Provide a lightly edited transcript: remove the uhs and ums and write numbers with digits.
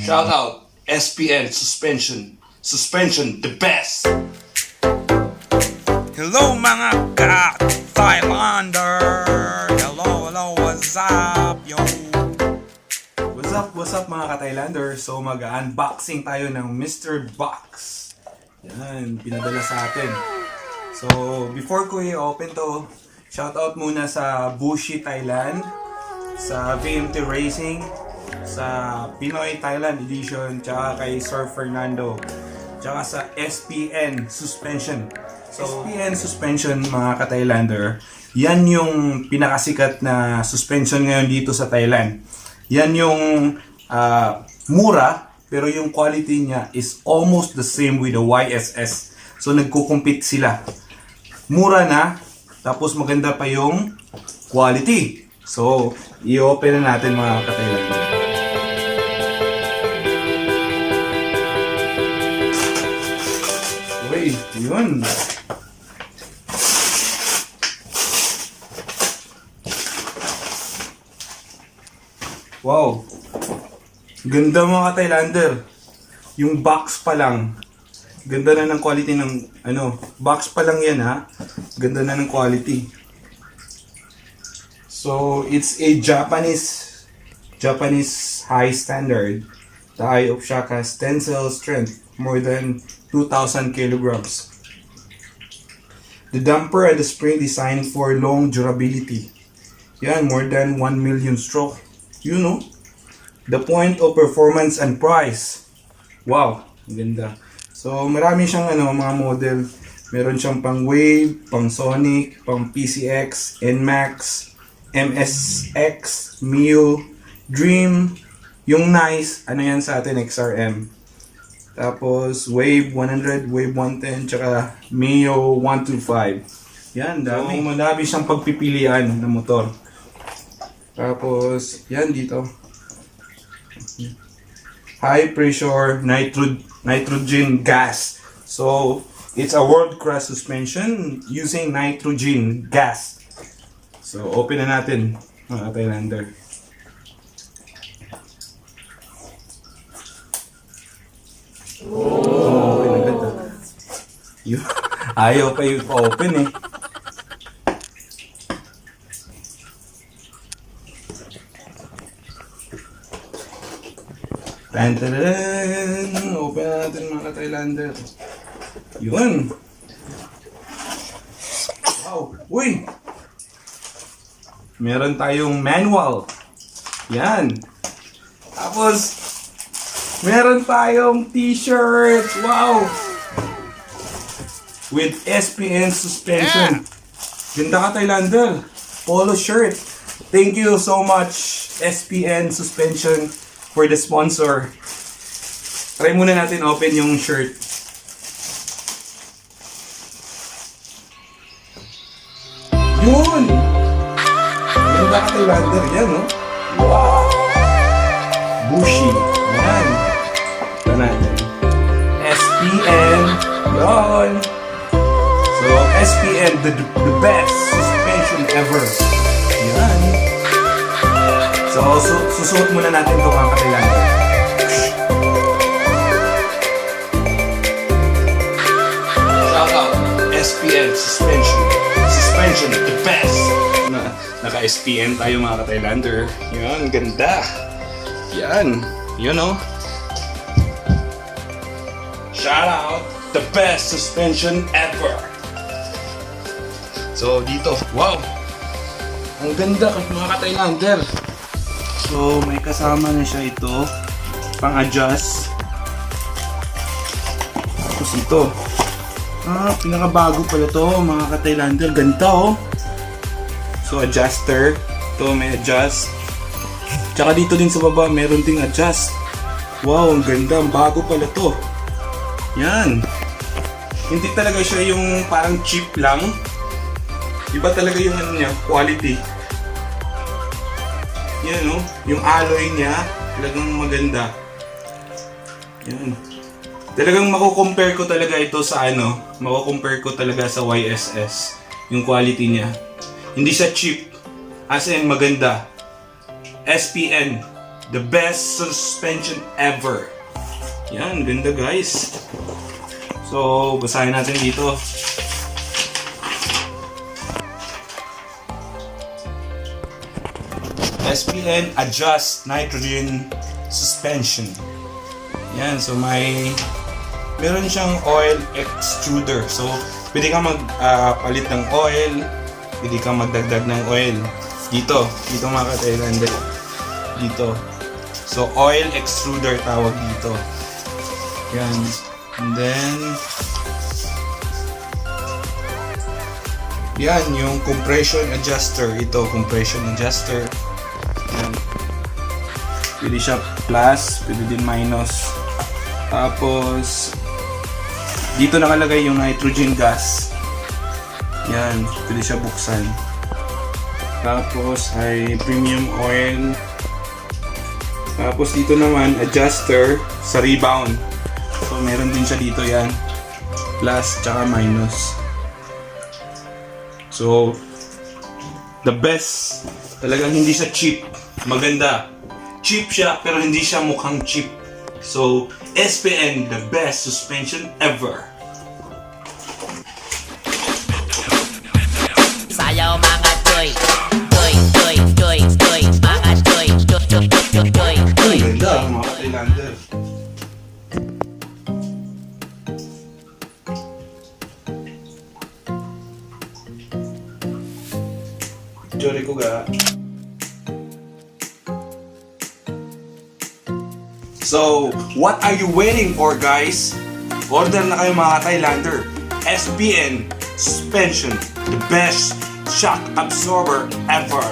Shout out SPN suspension. Suspension, the best. Hello mga ka-Thailander! Hello, what's up, yo? What's up mga ka-Thailander? So mag-unboxing tayo ng Mr. Box. Yan, pinadala sa atin. So before ko i-open to, shoutout muna sa Bushi Thailand, sa VMT Racing, sa Pinoy Thailand Edition, tsaka kay Sir Fernando, tsaka sa SPN Suspension. So SPN Suspension mga ka-Thailander, yan yung pinakasikat na suspension ngayon dito sa Thailand. Yan yung mura, pero yung quality niya is almost the same with the YSS. So nagko-compete sila. Mura na, tapos maganda pa yung quality. So i-open na natin mga ka-Thailander. Uy, yun. Wow. Ganda mga ka-Thailander. Yung box pa lang. Ganda na ng quality ng box pa lang yan ha. Ganda na ng quality. So, it's a Japanese high standard. The eye of shock has tensile strength more than 2,000 kilograms. The damper and the spring designed for long durability. Yan, more than 1 million stroke. You know, the point of performance and price. Wow, ganda. So marami siyang mga model. Meron siyang pang Wave, pang Sonic, pang PCX, NMAX, MSX, Mio, Dream, yung nice, yan sa atin, XRM. Tapos Wave 100, Wave 110, tsaka Mio 125. Yan, dami. So, madami siyang pagpipilian ng motor. Tapos, yan dito. High pressure nitrogen gas. So, it's a world-class suspension using nitrogen gas. So, open na natin, mga Thailander. Oh, okay na ganda. Ayaw pa yung open eh. Tantaran! Open na natin mga Thailander. Yun! Wow! Uy! Meron tayong manual. Yan! Tapos, meron tayong t-shirt. Wow! With SPN suspension. Ganda ka Thailander. Polo shirt. Thank you so much SPN suspension for the sponsor. Try muna natin open yung shirt. Yun! Ganda ka Thailander. Yan, no? Wow! Bushi. Yan. Ito natin. SPN. Yun! So, SPN, the best suspension ever. Yan. So, susuot muna natin ito mga ka-Thailander. Shout out SPN suspension. Suspension, the best. Naka-SPN tayo mga ka-Thailander. Yan, ganda. Yan. You know. Shout out the best suspension ever. So, dito. Wow. Ang ganda mga ka-Thailander. So, may kasama na siya ito. Pang-adjust. Tapos ito. Pinakabago pala to mga ka-Thailander. Ganda oh. So, adjuster. Ito may adjust. Tsaka dito din sa baba, meron ding adjust. Wow, ang ganda. Ang bago pala to. Yan. Hindi talaga siya yung parang cheap lang. Iba talaga yung niya, quality. Yan yung alloy niya, talagang maganda. Yan. Talagang mako-compare ko talaga ito sa mako-compare ko talaga sa YSS, yung quality niya. Hindi siya cheap, as in maganda. SPN, The best suspension ever. Yan, ganda guys. So, basahin natin dito. SPN Adjust Nitrogen Suspension. Yan, so meron siyang oil extruder. So, pwede kang magpalit ng oil, pwede kang magdagdag ng oil. Dito mga ka-Thailander. Dito. So, oil extruder tawag dito. Yan. And then, yan, yung compression adjuster. Ito, compression adjuster. Yan. Pwede siya plus, pwede din minus. Tapos, dito nakalagay yung nitrogen gas. Yan, pwede siya buksan. Tapos ay premium oil. Tapos dito naman, adjuster sa rebound. So, meron din siya dito yan. Plus, tsaka minus. So, the best. Talagang hindi siya cheap. Maganda. Cheap siya, pero hindi siya mukhang cheap. So, SPN, the best suspension ever. Sayaw mga choy, choy, choy, choy, choy, mga choy, choy, choy, choy, choy, choy. Ganda, mga Thailander. Jore ko ga. So, what are you waiting for, guys? Order na kayo mga Thailander. SPN Suspension, the best shock absorber ever.